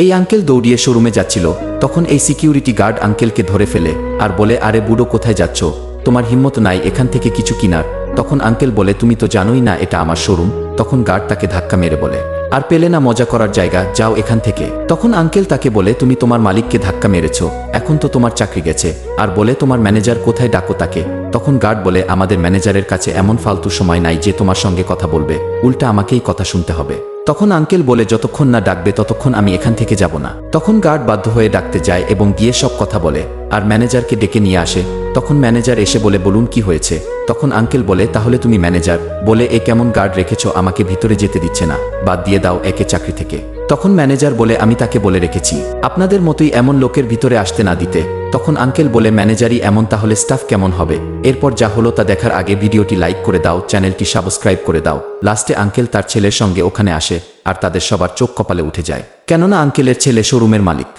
এই আঙ্কেল দৌড়িয়ে শোরুমে যাচ্ছিল, তখন এই সিকিউরিটি গার্ড আঙ্কেলকে ধরে ফেলে আর বলে, আরে বুড়ো কোথায় যাচ্ছ, তোমার হিম্মত নাই এখান থেকে কিছু কিনার? তখন আঙ্কেল বলে, তুমি তো জানোই না এটা আমার শোরুম। তখন গার্ড তাকে ধাক্কা মেরে বলে, আর পেলে না মজা করার জায়গা, যাও এখান থেকে। তখন আঙ্কেল তাকে বলে, তুমি তোমার মালিককে ধাক্কা মেরেছ, এখন তো তোমার চাকরি গেছে। আর বলে, তোমার ম্যানেজার কোথায়, ডাকো তাকে। তখন গার্ড বলে, আমাদের ম্যানেজারের কাছে এমন ফালতু সময় নাই যে তোমার সঙ্গে কথা বলবে, উল্টা আমাকেই কথা শুনতে হবে। তখন আঙ্কেল বলে, যতক্ষণ না ডাকবে ততক্ষণ আমি এখান থেকে যাব না। তখন গার্ড বাধ্য হয়ে ডাকতে যায় এবং গিয়ে সব কথা বলে আর ম্যানেজারকে ডেকে নিয়ে আসে। তখন ম্যানেজার এসে বলে, বলুন কি হয়েছে? তখন আঙ্কেল বলে, তাহলে তুমি ম্যানেজার? বলে, এ কেমন গার্ড রেখেছো, আমাকে ভিতরে যেতে দিচ্ছে না, বাদ দিয়ে দাও একে চাকরি থেকে। তখন ম্যানেজার বলে, আমি তাকে বলে রেখেছি আপনাদের মতোই এমন লোকের ভিতরে আসতে না দিতে। তখন আঙ্কেল বলে, ম্যানেজারই এমন, তাহলে স্টাফ কেমন হবে? এরপর যা হলো তা দেখার আগে ভিডিওটি লাইক করে দাও, চ্যানেলটি সাবস্ক্রাইব করে দাও। লাস্টে আঙ্কেল তার ছেলের সঙ্গে ওখানে আসে আর তাদের সবার চোখ কপালে উঠে যায়, কেননা আঙ্কেলের ছেলে শোরুমের মালিক।